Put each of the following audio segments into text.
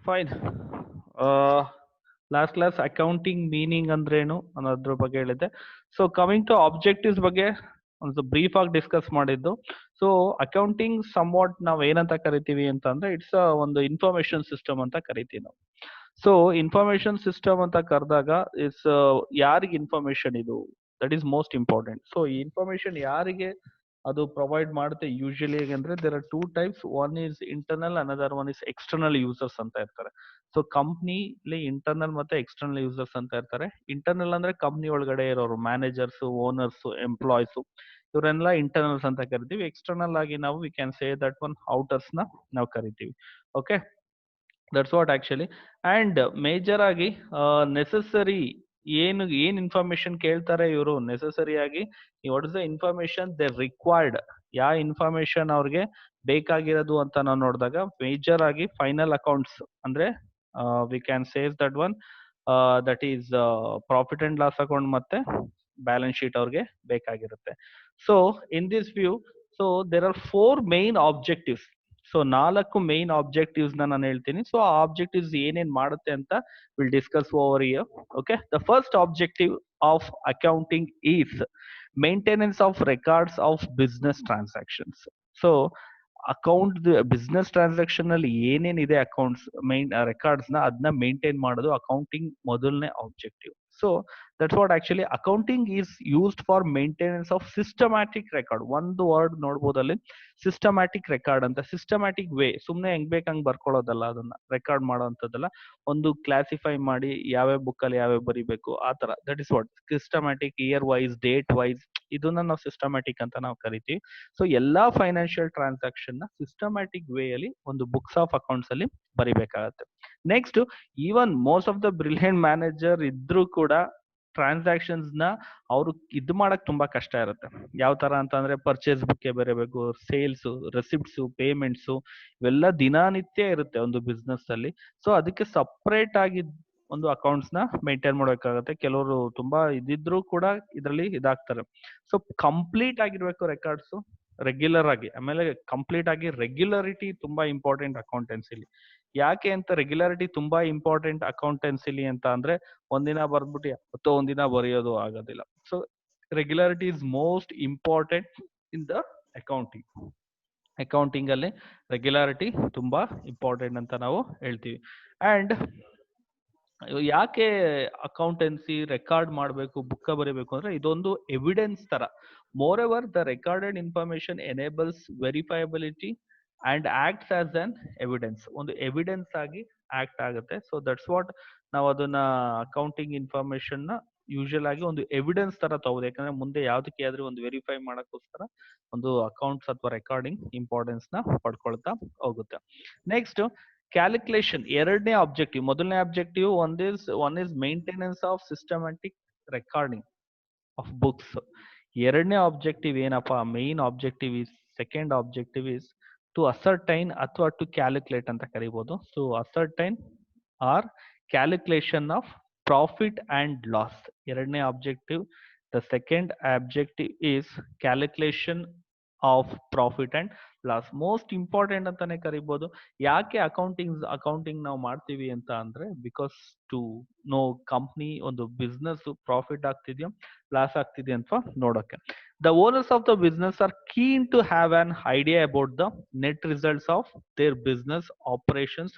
Fine. Last class accounting meaning ಅಂದ್ರೇನು ಅನ್ನೋದ್ರ ಬಗ್ಗೆ ಹೇಳಿದ್ದೆ. ಸೊ ಕಮಿಂಗ್ ಟು ಆಬ್ಜೆಕ್ಟಿವ್ಸ್ ಬಗ್ಗೆ ಒಂದು ಬ್ರೀಫ್ ಆಗಿ ಡಿಸ್ಕಸ್ ಮಾಡಿದ್ದು. ಸೊ ಅಕೌಂಟಿಂಗ್ ಸಮ್ವಾಟ್ ನಾವು ಏನಂತ ಕರಿತೀವಿ ಅಂತ ಅಂದ್ರೆ ಇಟ್ಸ್ ಒಂದು ಇನ್ಫಾರ್ಮೇಶನ್ ಸಿಸ್ಟಮ್ ಅಂತ ಕರಿತೀವಿ ನಾವು. ಸೊ ಇನ್ಫಾರ್ಮೇಶನ್ ಸಿಸ್ಟಮ್ ಅಂತ ಕರೆದಾಗ ಇಟ್ಸ್ ಯಾರಿಗೆ ಇನ್ಫಾರ್ಮೇಶನ್ ಇದು, that is most important. So ಈ ಇನ್ಫಾರ್ಮೇಶನ್ ಯಾರಿಗೆ ಅದು ಪ್ರೊವೈಡ್ ಮಾಡುತ್ತೆ ಯೂಶಲಿ ಅಂದ್ರೆ there are two types. One is internal, another one is external users ಅಂತ ಇರ್ತಾರೆ. ಸೊ ಕಂಪ್ನಿಲಿ ಇಂಟರ್ನಲ್ ಮತ್ತೆ ಎಕ್ಸ್ಟರ್ನಲ್ ಯೂಸರ್ಸ್ ಅಂತ ಇರ್ತಾರೆ. ಇಂಟರ್ನಲ್ ಅಂದ್ರೆ ಕಂಪ್ನಿ ಒಳಗಡೆ ಇರೋರು, ಮ್ಯಾನೇಜರ್ಸ್, ಓನರ್ಸ್, ಎಂಪ್ಲಾಯ್ಸ್, ಇವರೆಲ್ಲ ಇಂಟರ್ನಲ್ಸ್ ಅಂತ ಕರಿತೀವಿ. ಎಕ್ಸ್ಟರ್ನಲ್ ಆಗಿ ನಾವು we can say that one outers ನ ನಾವು ಕರಿತೀವಿ. Okay, that's what actually. And major ಆಗಿ ನೆಸೆಸರಿ ಏನ್ ಇನ್ಫಾರ್ಮೇಶನ್ ಕೇಳ್ತಾರೆ ಇವರು, ನೆಸೆಸರಿ ಆಗಿ what is the information they required, ಯಾವ ಇನ್ಫಾರ್ಮೇಶನ್ ಅವ್ರಿಗೆ ಬೇಕಾಗಿರೋದು ಅಂತ ನಾವು ನೋಡಿದಾಗ ಮೇಜರ್ ಆಗಿ ಫೈನಲ್ ಅಕೌಂಟ್ಸ್ ಅಂದ್ರೆ we can save that one, that is profit and loss account ಮತ್ತೆ ಬ್ಯಾಲೆನ್ಸ್ ಶೀಟ್ ಅವ್ರಿಗೆ ಬೇಕಾಗಿರುತ್ತೆ. So in this view, so there are 4 main objectives. So 4 main objectives ನಾನು ಹೇಳ್ತೀನಿ. ಸೊ ಆ ಆಬ್ಜೆಕ್ಟಿವ್ಸ್ ಏನೇನ್ ಮಾಡುತ್ತೆ ಅಂತ will discuss over here. Okay, the first objective of accounting is maintenance of records of business transactions. So account business transaction ಅಲ್ಲಿ ಏನೇನಿದೆ accounts main records ನ ಅದನ್ನ ಮೇಂಟೈನ್ ಮಾಡೋದು ಅಕೌಂಟಿಂಗ್ ಮೊದಲನೇ objective. So that's what actually accounting is used for maintenance of systematic record. ಒಂದು word ನೋಡ್ಬೋದಲ್ಲಿ systematic record ಅಂತ. Systematic way, ಸುಮ್ನೆ ಹೆಂಗ್ ಬೇಕಂಗ್ ಬರ್ಕೊಳ್ಳೋದಲ್ಲ, ಅದನ್ನ ರೆಕಾರ್ಡ್ ಮಾಡೋಂಥದ್ದಲ್ಲ. ಒಂದು ಕ್ಲಾಸಿಫೈ ಮಾಡಿ ಯಾವ್ಯಾವ ಬುಕ್ ಅಲ್ಲಿ ಯಾವ್ಯಾವ ಬರಿಬೇಕು ಆ ತರ. That is what systematic. Year wise, date wise, ಇದನ್ನ ನಾವು ಸಿಸ್ಟಮ್ಯಾಟಿಕ್ ಅಂತ ನಾವು ಕರಿತೀವಿ. ಸೊ ಎಲ್ಲಾ ಫೈನಾನ್ಷಿಯಲ್ ಟ್ರಾನ್ಸಾಕ್ಷನ್ ನ ಸಿಸ್ಟಮ್ಯಾಟಿಕ್ ವೇ ಅಲ್ಲಿ ಒಂದು ಬುಕ್ಸ್ ಆಫ್ ಅಕೌಂಟ್ಸ್ ಅಲ್ಲಿ ಬರಿಬೇಕಾಗತ್ತೆ. Next, even most of the brilliant manager ಇದ್ರೂ ಕೂಡ ಟ್ರಾನ್ಸಾಕ್ಷನ್ಸ್ ನ ಅವ್ರು ಇದು ಮಾಡಕ್ ತುಂಬಾ ಕಷ್ಟ ಇರುತ್ತೆ. ಯಾವ ತರ ಅಂತ ಅಂದ್ರೆ ಪರ್ಚೇಸ್ ಬುಕ್ ಬರೀಬೇಕು, ಸೇಲ್ಸ್, ರೆಸಿಪ್ಟ್ಸ್, ಪೇಮೆಂಟ್ಸ್, ಇವೆಲ್ಲ ದಿನನಿತ್ಯ ಇರುತ್ತೆ ಒಂದು ಬಿಸ್ನೆಸ್ ಅಲ್ಲಿ. ಸೊ ಅದಕ್ಕೆ ಸಪರೇಟ್ ಆಗಿ ಒಂದು ಅಕೌಂಟ್ಸ್ ನ ಮೇಂಟೈನ್ ಮಾಡಬೇಕಾಗುತ್ತೆ. ಕೆಲವರು ತುಂಬಾ ಇದಿದ್ರು ಕೂಡ ಇದರಲ್ಲಿ ಇದಾಗ್ತಾರೆ. ಸೊ ಕಂಪ್ಲೀಟ್ ಆಗಿರ್ಬೇಕು ರೆಕಾರ್ಡ್ಸ್ ರೆಗ್ಯುಲರ್ ಆಗಿ. ಆಮೇಲೆ ಕಂಪ್ಲೀಟ್ ಆಗಿ ರೆಗ್ಯುಲರಿಟಿ ತುಂಬಾ ಇಂಪಾರ್ಟೆಂಟ್ ಅಕೌಂಟೆನ್ಸಿಲಿ. ಯಾಕೆ ಅಂತ ರೆಗ್ಯುಲಾರಿಟಿ ತುಂಬಾ ಇಂಪಾರ್ಟೆಂಟ್ ಅಕೌಂಟೆನ್ಸಿಲಿ ಅಂತ ಅಂದ್ರೆ ಒಂದಿನ ಬರ್ದ್ಬಿಟ್ಟು ಅಥವಾ ಒಂದಿನ ಬರೆಯೋದು ಆಗೋದಿಲ್ಲ. So regularity is most important in the accounting. Accounting ಅಲ್ಲಿ ರೆಗ್ಯುಲಾರಿಟಿ ತುಂಬಾ ಇಂಪಾರ್ಟೆಂಟ್ ಅಂತ ನಾವು ಹೇಳ್ತೀವಿ. ಅಂಡ್ ಯಾಕೆ ಅಕೌಂಟೆನ್ಸಿ ರೆಕಾರ್ಡ್ ಮಾಡಬೇಕು, ಬುಕ್ಕ ಬರೀಬೇಕು ಅಂದ್ರೆ ಇದೊಂದು ಎವಿಡೆನ್ಸ್ ತರ. Moreover the recorded information enables verifiability and acts as an evidence. ಒಂದು ಎವಿಡೆನ್ಸ್ ಆಗಿ ಆಕ್ಟ್ ಆಗುತ್ತೆ. ಸೊ ದಟ್ಸ್ ವಾಟ್ ನಾವು ಅದನ್ನ ಅಕೌಂಟಿಂಗ್ ಇನ್ಫಾರ್ಮೇಶನ್ ನ ಯೂಶುವಲ್ ಆಗಿ ಒಂದು ಎವಿಡೆನ್ಸ್ ತರ ತಗೋದು. ಯಾಕಂದ್ರೆ ಮುಂದೆ ಯಾವ್ದಕ್ಕೆ ಆದ್ರೂ ಒಂದು ವೆರಿಫೈ ಮಾಡಕ್ಕೋಸ್ಕರ ಒಂದು ಅಕೌಂಟ್ಸ್ ಅಥವಾ ರೆಕಾರ್ಡಿಂಗ್ ಇಂಪಾರ್ಟೆನ್ಸ್ ನ ಪಡ್ಕೊಳ್ತಾ ಹೋಗುತ್ತೆ. ನೆಕ್ಸ್ಟ್, ಕ್ಯಾಲ್ಕುಲೇಷನ್ ಎರಡನೇ ಆಬ್ಜೆಕ್ಟಿವ್. ಮೊದಲನೇ objective one is maintenance of systematic recording of books. ಎರಡನೇ ಆಬ್ಜೆಕ್ಟಿವ್ ಏನಪ್ಪಾ, main objective is, second objective is to ascertain ಅಥವಾ ಟು ಕ್ಯಾಲ್ಕುಲೇಟ್ ಅಂತ ಕರಿಬಹುದು. So ascertain or calculation of profit and loss. ಎರಡನೇ objective. The second objective is calculation of profit and loss. Most important ಅಂತಾನೆ ಕರಿಬಹುದು. ಯಾಕೆ accounting ನಾವು ಮಾಡ್ತೀವಿ ಅಂತ ಅಂದ್ರೆ ಬಿಕಾಸ್ ಟು ನೋ ಕಂಪ್ನಿ ಒಂದು ಬಿಸ್ನೆಸ್ ಪ್ರಾಫಿಟ್ ಆಗ್ತಿದ್ಯೋ ಲಾಸ್ ಆಗ್ತಿದೆ ಅಂತ ನೋಡೋಕೆ. The owners of the business are keen to have an idea about the net results of their business operations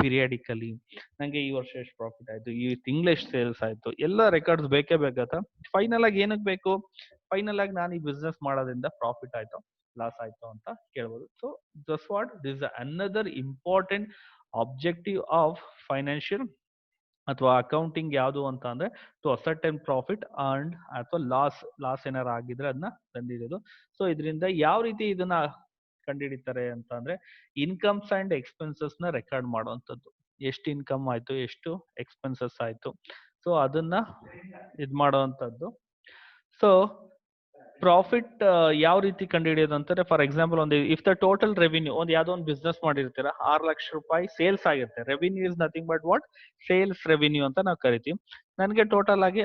periodically. ನಂಗೆ ಈ ವರ್ಷ ಎಷ್ಟು ಪ್ರಾಫಿಟ್ ಆಯ್ತು, ಈ ತಿಂಗಳ ಎಷ್ಟು ಸೇಲ್ಸ್ ಆಯ್ತು, ಎಲ್ಲ ರೆಕಾರ್ಡ್ಸ್ ಬೇಕೇ ಬೇಕಾತ. ಫೈನಲ್ ಆಗಿ ಏನಕ್ಕೆ ಬೇಕು, ಫೈನಲ್ ಆಗಿ ನಾನು ಈ ಬಿಸ್ನೆಸ್ ಮಾಡೋದ್ರಿಂದ ಪ್ರಾಫಿಟ್ ಆಯ್ತು ಲಾಸ್ ಆಯ್ತು ಅಂತ ಕೇಳ್ಬೋದು. So that's what this another important objective of financial ಅಥವಾ ಅಕೌಂಟಿಂಗ್ ಯಾವುದು ಅಂತ ಅಂದ್ರೆ ಟು ಅಸರ್ಟೈನ್ ಪ್ರಾಫಿಟ್ ಅಂಡ್ ಅಥವಾ ಲಾಸ್ ಏನಾರು ಆಗಿದ್ರೆ ಅದನ್ನ ಕಂಡುಹಿಡಿಯೋದು. ಸೊ ಇದರಿಂದ ಯಾವ ರೀತಿ ಇದನ್ನ ಕಂಡುಹಿಡಿತಾರೆ ಅಂತ ಅಂದ್ರೆ ಇನ್ಕಮ್ಸ್ ಅಂಡ್ ಎಕ್ಸ್ಪೆನ್ಸಸ್ ನ ರೆಕಾರ್ಡ್ ಮಾಡುವಂಥದ್ದು. ಎಷ್ಟು ಇನ್ಕಮ್ ಆಯ್ತು, ಎಷ್ಟು ಎಕ್ಸ್ಪೆನ್ಸಸ್ ಆಯ್ತು, ಸೊ ಅದನ್ನ ಇದ್ ಮಾಡುವಂಥದ್ದು. ಸೊ ಪ್ರಾಫಿಟ್ ಯಾವ ರೀತಿ ಕಂಡುಹಿಡಿಯೋದು ಅಂತಾರೆ, ಫಾರ್ ಎಕ್ಸಾಂಪಲ್ ಒಂದು ಇಫ್ ದ ಟೋಟಲ್ ರೆವಿನ್ಯೂ, ಒಂದು ಯಾವ್ದೋ ಒಂದು ಬಿಸ್ನೆಸ್ ಮಾಡಿರ್ತೀರಾ, 6 ಲಕ್ಷ ರೂಪಾಯಿ ಸೇಲ್ಸ್ ಆಗಿರುತ್ತೆ. Revenue is nothing but what sales revenue ಅಂತ ನಾವು ಕರಿತೀವಿ. ನನಗೆ ಟೋಟಲ್ ಆಗಿ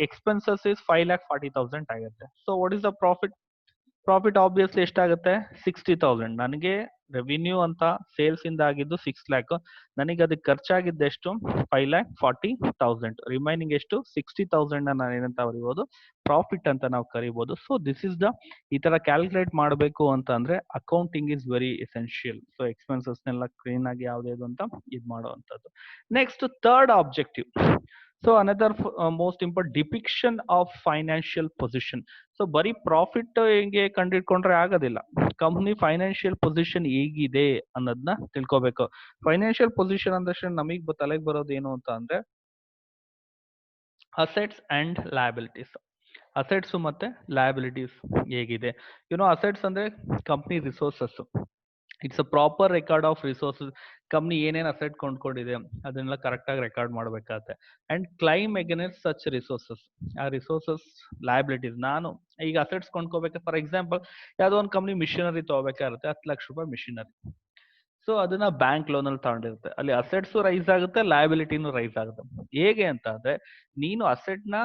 ಎಕ್ಸ್ಪೆನ್ಸಸ್ ಇಸ್ 5,40,000 ಆಗುತ್ತೆ. So what is the profit? Profit obviously ಎಷ್ಟಾಗುತ್ತೆ, 60,000. ನನಗೆ ರೆವಿನ್ಯೂ ಅಂತ ಸೇಲ್ಸ್ ಇಂದ ಆಗಿದ್ದು 6 ಲ್ಯಾಕ್, ನನಗೆ ಅದಕ್ಕೆ ಖರ್ಚಾಗಿದ್ದೆಷ್ಟು 5,40,000, ರಿಮೈನಿಂಗ್ ಎಷ್ಟು 60,000 ನಾನು ಏನಂತ ಬರೀಬಹುದು ಪ್ರಾಫಿಟ್ ಅಂತ ನಾವು ಕರಿಬಹುದು. ಸೊ ದಿಸ್ ಇಸ್ ದ ಈ ತರ ಕ್ಯಾಲ್ಕುಲೇಟ್ ಮಾಡಬೇಕು ಅಂತ ಅಂದ್ರೆ accounting is very essential. So ಎಕ್ಸ್ಪೆನ್ಸಸ್ನೆಲ್ಲ ಕ್ಲೀನ್ ಆಗಿ ಯಾವ್ದು ಅಂತ ಇದು ಮಾಡುವಂತದ್ದು. Next third objective. So another most important depiction of financial position. So ಬರೀ ಪ್ರಾಫಿಟ್ ಹೆಂಗೆ ಕಂಡಿಡ್ಕೊಂಡ್ರೆ ಆಗೋದಿಲ್ಲ, ಕಂಪ್ನಿ ಫೈನಾನ್ಷಿಯಲ್ ಪೊಸಿಷನ್ ಹೇಗಿದೆ ಅನ್ನೋದನ್ನ ತಿಳ್ಕೊಬೇಕು. ಫೈನಾನ್ಷಿಯಲ್ ಪೊಸಿಷನ್ ಅಂದಷ್ಟು ನಮಗ್ ತಲೆಗೆ ಬರೋದು ಏನು ಅಂತ ಅಂದ್ರೆ ಅಸೆಟ್ಸ್ ಅಂಡ್ ಲಯಬಿಲಿಟೀಸ್. ಅಸೆಟ್ಸ್ ಮತ್ತೆ ಲಯಬಿಲಿಟೀಸ್ ಹೇಗಿದೆ. ಅಸೆಟ್ಸ್ ಅಂದ್ರೆ company resources, it's a proper record of resources. Company ಏನೇನು ಅಸೆಟ್ ಕೊಂಡ್ಕೊಂಡಿದೆ ಅದನ್ನೆಲ್ಲ ಕರೆಕ್ಟ್ ಆಗಿ ರೆಕಾರ್ಡ್ ಮಾಡ್ಬೇಕಾಗತ್ತೆ. And claim against such resources. ಆ ರಿಸೋರ್ಸಸ್ ಲಯಬಿಲಿಟೀಸ್, ನಾನು ಈಗ ಅಸೆಟ್ಸ್ ಕೊಂಡ್ಕೋಬೇಕು, ಫಾರ್ ಎಕ್ಸಾಂಪಲ್ ಯಾವ್ದೋ ಒಂದು ಕಂಪ್ನಿ ಮಿಷನರಿ ತಗೋಬೇಕಾಗುತ್ತೆ, 10 ಲಕ್ಷ ರೂಪಾಯಿ ಮಿಷನರಿ. ಸೊ ಅದನ್ನ ಬ್ಯಾಂಕ್ ಲೋನ್ ಅಲ್ಲಿ ತಗೊಂಡಿರುತ್ತೆ, ಅಲ್ಲಿ ಅಸೆಟ್ಸ್ ರೈಸ್ ಆಗುತ್ತೆ, ಲಯಬಿಲಿಟಿನೂ ರೈಸ್ ಆಗುತ್ತೆ. ಹೇಗೆ ಅಂತ ಅಂದ್ರೆ ನೀನು ಅಸೆಟ್ ನ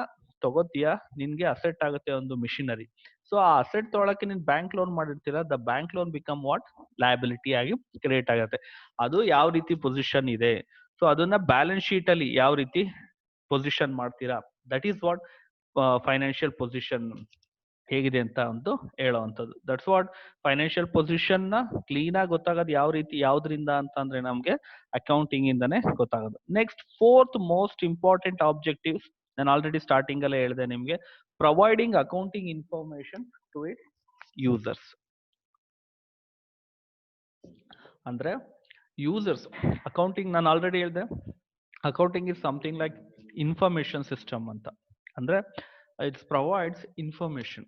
ತಗೋತೀಯ, ನಿನ್ಗೆ ಅಸೆಟ್ ಆಗುತ್ತೆ ಒಂದು ಮಿಷಿನರಿ. ಸೊ ಆ ಅಸೆಟ್ ತೊಗೊಳಕ್ಕೆ ನೀನ್ ಬ್ಯಾಂಕ್ ಲೋನ್ ಮಾಡಿರ್ತೀರ, the bank loan become what liability ಆಗಿ ಕ್ರಿಯೇಟ್ ಆಗುತ್ತೆ. ಅದು ಯಾವ ರೀತಿ ಪೊಸಿಷನ್ ಇದೆ, ಸೊ ಅದನ್ನ ಬ್ಯಾಲೆನ್ಸ್ ಶೀಟ್ ಅಲ್ಲಿ ಯಾವ ರೀತಿ ಪೊಸಿಷನ್ ಮಾಡ್ತೀರಾ, that is what financial position ಹೇಗಿದೆ ಅಂತ ಒಂದು ಹೇಳೋವಂಥದ್ದು. ದಟ್ಸ್ ವಾಟ್ ಫೈನಾನ್ಷಿಯಲ್ ಪೊಸಿಷನ್ ನ ಕ್ಲೀನ್ ಆಗಿ ಗೊತ್ತಾಗೋದು ಯಾವ ರೀತಿ ಯಾವ್ದ್ರಿಂದ ಅಂತ ಅಂದ್ರೆ ನಮ್ಗೆ ಅಕೌಂಟಿಂಗ್ ಇಂದಾನೆ ಗೊತ್ತಾಗೋದು. Next fourth most important objectives, ನಾನು ಆಲ್ರೆಡಿ ಸ್ಟಾರ್ಟಿಂಗ್ ಅಲ್ಲೇ ಹೇಳಿದೆ ನಿಮ್ಗೆ, providing accounting information to it users. ಅಂದ್ರೆ ಯೂಸರ್ಸ್ ಅಕೌಂಟಿಂಗ್, ನಾನು ಆಲ್ರೆಡಿ ಹೇಳಿದೆ accounting is something like information system ಅಂತ. ಅಂದ್ರೆ ಇಟ್ಸ್ ಪ್ರೊವೈಡ್ಸ್ ಇನ್ಫಾರ್ಮೇಶನ್,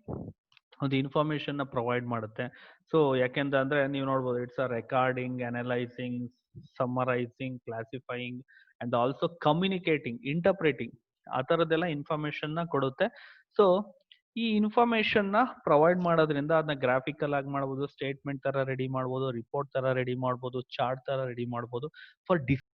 ಒಂದು ಇನ್ಫಾರ್ಮೇಶನ್ ನ ಪ್ರೊವೈಡ್ ಮಾಡುತ್ತೆ. ಸೊ ಯಾಕೆಂದ್ರೆ ಅಂದ್ರೆ ನೀವು ನೋಡ್ಬೋದು, it's a recording, analysing, summarising, classifying and also communicating, interpreting, ಆ ತರದ್ದೆಲ್ಲ ಇನ್ಫಾರ್ಮೇಶನ್ ನ ಕೊಡುತ್ತೆ. ಸೊ ಈ ಇನ್ಫಾರ್ಮೇಶನ್ ನ ಪ್ರೊವೈಡ್ ಮಾಡೋದ್ರಿಂದ ಅದನ್ನ ಗ್ರಾಫಿಕಲ್ ಆಗಿ ಮಾಡ್ಬೋದು, ಸ್ಟೇಟ್ಮೆಂಟ್ ತರ ರೆಡಿ ಮಾಡ್ಬೋದು, ರಿಪೋರ್ಟ್ ತರ ರೆಡಿ ಮಾಡ್ಬೋದು, ಚಾರ್ಟ್ ತರ ರೆಡಿ ಮಾಡ್ಬೋದು ಫಾರ್